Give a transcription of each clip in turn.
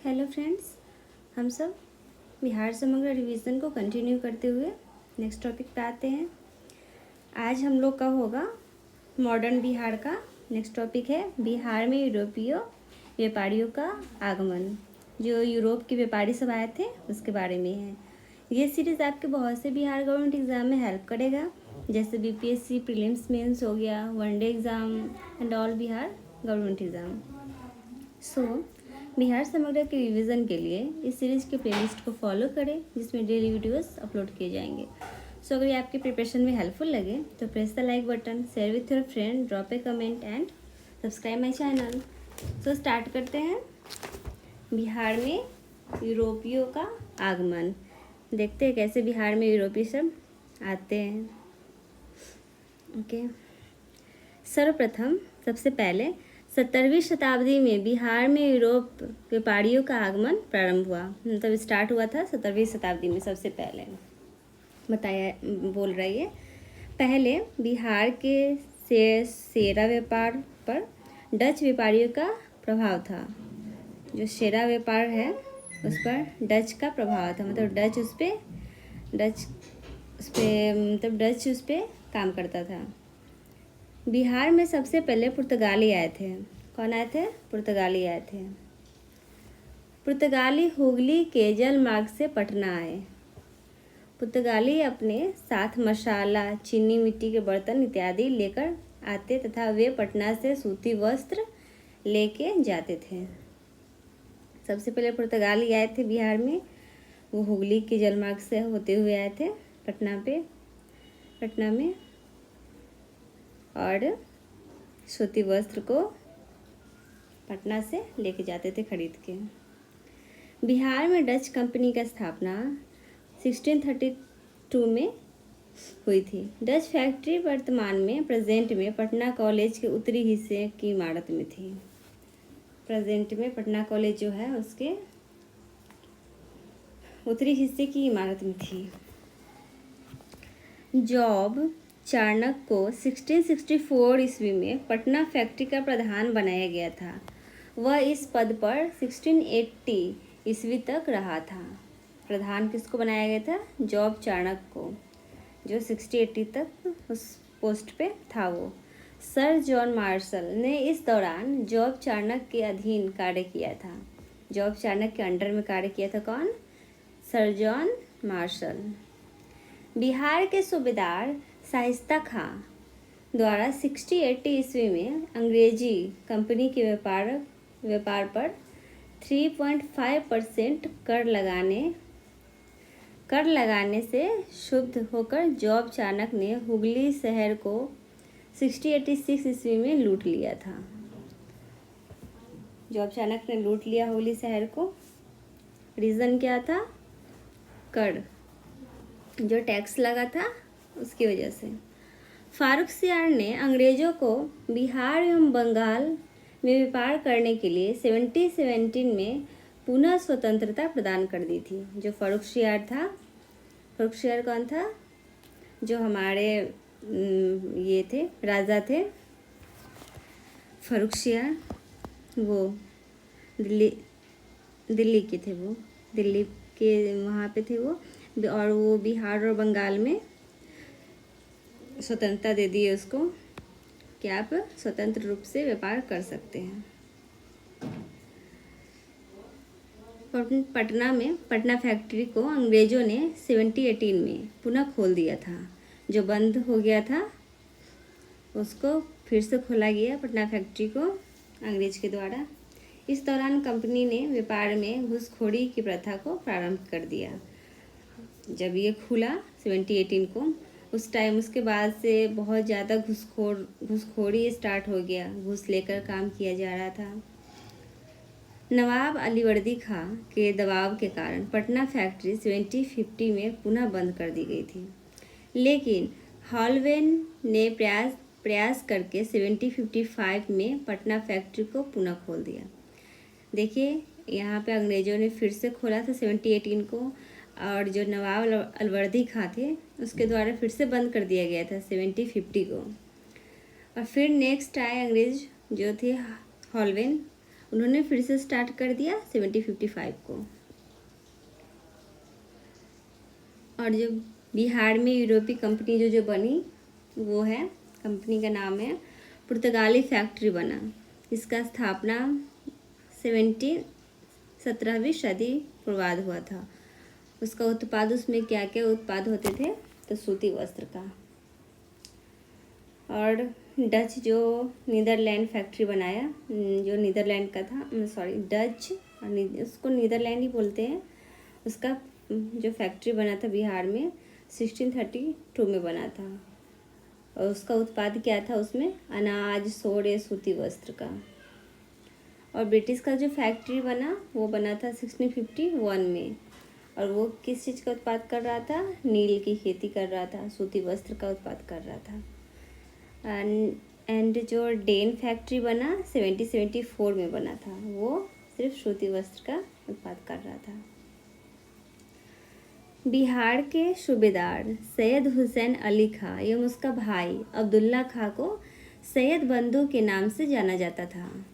Hello friends, हम सब बिहार समग्र रिवीजन को कंटिन्यू करते हुए नेक्स्ट टॉपिक पे आते हैं। आज हम लोग का होगा मॉडर्न बिहार का। नेक्स्ट टॉपिक है बिहार में यूरोपीय व्यापारियों का आगमन। जो यूरोप के व्यापारी सब आए थे उसके बारे में है। ये सीरीज़ आपके बहुत से बिहार गवर्नमेंट एग्ज़ाम में हेल्प करेगा, जैसे बीपीएससी प्रीलिम्स मेंस हो गया, one day exam and all Bihar government exam. Bihar समग्र के रिवीजन के लिए इस सीरीज़ के प्लेलिस्ट को फॉलो करें, जिसमें डेली वीडियोस अपलोड किए जाएंगे। अगर ये आपके प्रिपरेशन में हेल्पफुल लगे तो press the like button, share with your friend, drop A comment and subscribe my channel. Start करते हैं। बिहार में यूरोपियों का आगमन। देखते हैं कैसे बिहार में यूरोपीय सब आते हैं। ओके, सर्वप्रथम सबसे पहले 17वीं शताब्दी में बिहार में यूरोप व्यापारियों का आगमन प्रारंभ हुआ। मतलब स्टार्ट हुआ था 17वीं शताब्दी में। सबसे पहले बोल रही है, पहले बिहार के शेरा व्यापार पर डच व्यापारियों का प्रभाव था। जो शेरा व्यापार है उस पर डच का प्रभाव था। मतलब डच उस पर काम करता था। बिहार में सबसे पहले पुर्तगाली आए थे। कौन आए थे? पुर्तगाली आए थे। पुर्तगाली हुगली के जल मार्ग से पटना आए। पुर्तगाली अपने साथ मसाला, चीनी, मिट्टी के बर्तन इत्यादि लेकर आते तथा वे पटना से सूती वस्त्र लेके जाते थे। सबसे पहले पुर्तगाली आए थे बिहार में। वो हुगली के जल मार्ग से होते हुए आए थे पटना में और सूती वस्त्र को पटना से लेके जाते थे खरीद के। बिहार में डच कंपनी का स्थापना 1632 में हुई थी। डच फैक्ट्री वर्तमान में प्रेजेंट में पटना कॉलेज के उत्तरी हिस्से की इमारत में थी। प्रेजेंट में पटना कॉलेज जो है उसके उत्तरी हिस्से की इमारत में थी। जॉब चाणक्य को 1664 ईस्वी में पटना फैक्ट्री का प्रधान बनाया गया था। वह इस पद पर 1680 ईस्वी तक रहा था। प्रधान किसको बनाया गया था? जॉब चाणक्य को, जो 1680 तक उस पोस्ट पे था। वो सर जॉन मार्शल ने इस दौरान जॉब चाणक्य के अधीन कार्य किया था। जॉब चाणक्य के अंडर में कार्य किया था। कौन? Sir John Marshall. बिहार के सूबेदार शाइस्ता खां द्वारा 1680 ईस्वी में अंग्रेजी कंपनी के व्यापार पर 3.5% कर लगाने से क्षुब्ध होकर जॉब चाणक्य ने हुगली शहर को 1686 ईस्वी में लूट लिया था। जॉब चाणक्य ने लूट लिया हुगली शहर को। रीज़न क्या था? कर, जो टैक्स लगा था उसकी वजह से। फारुखसियार ने अंग्रेज़ों को बिहार एवं बंगाल में व्यापार करने के लिए 1717 में पुनः स्वतंत्रता प्रदान कर दी थी। जो फारुखसियार था, फारुखसियार कौन था? जो हमारे ये थे, राजा थे फारुखसियार। वो दिल्ली के थे। वो दिल्ली के वहाँ पे थे वो, और वो बिहार और बंगाल में स्वतंत्रता दे दी है उसको कि आप स्वतंत्र रूप से व्यापार कर सकते हैं। पटना में पटना फैक्ट्री को अंग्रेज़ों ने 1718 में पुनः खोल दिया था। जो बंद हो गया था उसको फिर से खोला गया, पटना फैक्ट्री को अंग्रेज के द्वारा। इस दौरान कंपनी ने व्यापार में घूसखोरी की प्रथा को प्रारंभ कर दिया। जब ये खुला 1718 को, उस टाइम उसके बाद से बहुत ज़्यादा घूसखोरी स्टार्ट हो गया। घूस लेकर काम किया जा रहा था। नवाब अलीवर्दी खां के दबाव के कारण पटना फैक्ट्री 1750 में पुनः बंद कर दी गई थी, लेकिन हॉलवेन ने प्रयास करके 1755 में पटना फैक्ट्री को पुनः खोल दिया। देखिए, यहाँ पे अंग्रेज़ों ने फिर से खोला था 1718 को, और जो नवाब अलवर्दी खां थे उसके द्वारा फिर से बंद कर दिया गया था 1750 को। और फिर नेक्स्ट आए अंग्रेज जो थे हॉलवेन, उन्होंने फिर से स्टार्ट कर दिया 1755 को। और जो बिहार में यूरोपीय कंपनी जो बनी वो है, कंपनी का नाम है पुर्तगाली फैक्ट्री बना। इसका स्थापना 17वीं सदी पूर्वाध हुआ था। उसका उत्पाद, उसमें क्या क्या उत्पाद होते थे, तो सूती वस्त्र का। और डच जो नीदरलैंड फैक्ट्री बनाया, जो नीदरलैंड का था, डच, उसको नीदरलैंड ही बोलते हैं। उसका जो फैक्ट्री बना था बिहार में 1632 में बना था। और उसका उत्पाद क्या था, उसमें अनाज, सोडे, सूती वस्त्र का। और ब्रिटिश का जो फैक्ट्री बना वो बना था 1651 में। और वो किस चीज़ का उत्पाद कर रहा था, नील की खेती कर रहा था, सूती वस्त्र का उत्पाद कर रहा था। एंड जो डेन फैक्ट्री बना 1774 में बना था, वो सिर्फ सूती वस्त्र का उत्पाद कर रहा था। बिहार के सूबेदार सैयद हुसैन अली खां एवं उसका भाई अब्दुल्ला खां को सैयद बंधु के नाम से जाना जाता था।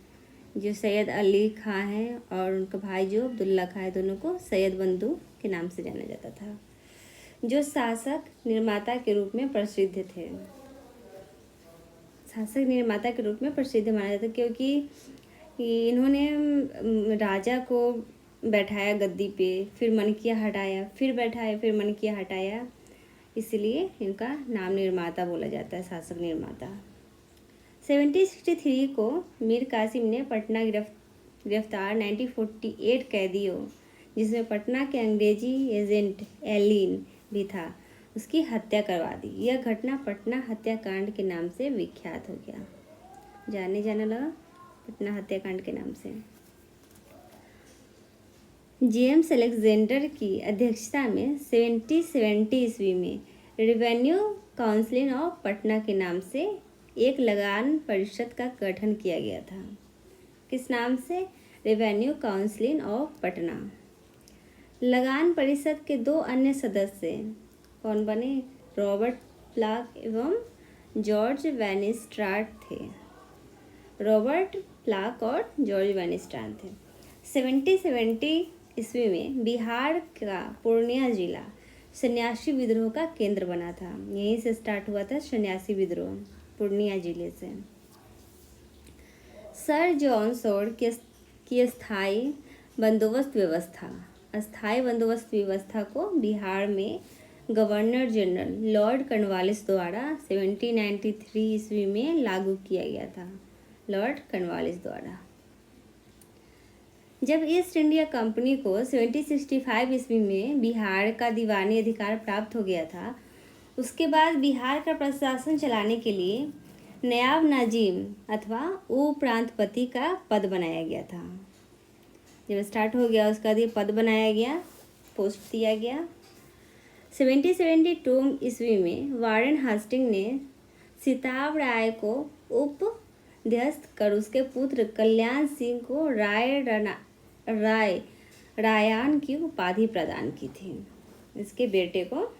जो सैयद अली खां है और उनका भाई जो अब्दुल्ला खां है, दोनों को सैयद बंधु के नाम से जाना जाता था। जो शासक निर्माता के रूप में प्रसिद्ध थे, शासक निर्माता के रूप में प्रसिद्ध माना जाता है, क्योंकि इन्होंने राजा को बैठाया गद्दी पे, फिर मनकिया हटाया, फिर बैठाया, फिर मनकिया हटाया, इसलिए इनका नाम निर्माता बोला जाता है, शासक निर्माता। 1763 को मीर कासिम ने पटना गिरफ्तार 1948 कैदियों, जिसमें पटना के अंग्रेजी एजेंट एलिन भी था, उसकी हत्या करवा दी। यह घटना पटना हत्याकांड के नाम से विख्यात हो गया, जाने लगा पटना हत्याकांड के नाम से। जेम्स अलेक्जेंडर की अध्यक्षता में 1770 ईस्वी में रेवेन्यू काउंसिल ऑफ पटना के नाम से एक लगान परिषद का गठन किया गया था। किस नाम से? Revenue council of Patna. लगान परिषद के दो अन्य सदस्य कौन बने? रॉबर्ट प्लाक एवं जॉर्ज वेनिस्ट्राट थे। रॉबर्ट प्लाक और जॉर्ज वेनिस्ट्राट थे। 1770 ईस्वी में बिहार का पूर्णिया जिला सन्यासी विद्रोह का केंद्र बना था। यहीं से स्टार्ट हुआ था सन्यासी विद्रोह, पूर्णिया जिले से। सर जॉन सॉर्ड की स्थायी बंदोबस्त व्यवस्था को बिहार में गवर्नर जनरल लॉर्ड कॉर्नवालिस द्वारा 1793 ईस्वी में लागू किया गया था। लॉर्ड कॉर्नवालिस द्वारा। जब ईस्ट इंडिया कंपनी को 1765 ईस्वी में बिहार का दीवानी अधिकार प्राप्त हो गया था, उसके बाद बिहार का प्रशासन चलाने के लिए नयाब नाजिम अथवा उपप्रांतपति का पद बनाया गया था। जब स्टार्ट हो गया उसका ये पद बनाया गया, पोस्ट दिया गया। 1772 ईस्वी में वारेन हास्टिंग ने सिताब राय को उपध्यस्त कर उसके पुत्र कल्याण सिंह को रायान की उपाधि प्रदान की थी। इसके बेटे को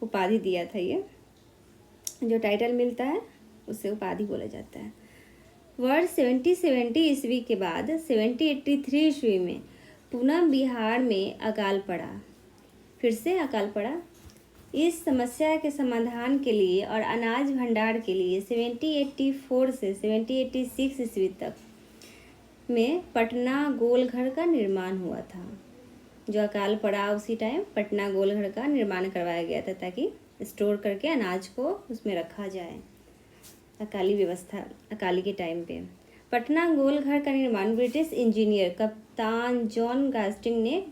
उपाधि दिया था। ये जो टाइटल मिलता है उसे उपाधि बोला जाता है। वर्ष 1770 ईस्वी के बाद 1783 ईस्वी में पुनः बिहार में अकाल पड़ा, फिर से अकाल पड़ा। इस समस्या के समाधान के लिए और अनाज भंडार के लिए 1784 से 1786 ईस्वी तक में पटना गोलघर का निर्माण हुआ था। जो अकाल पड़ा उसी टाइम पटना गोलघर का निर्माण करवाया गया था, ताकि स्टोर करके अनाज को उसमें रखा जाए। अकाली के टाइम पे पटना गोलघर का निर्माण ब्रिटिश इंजीनियर कप्तान जॉन गास्टिंग ने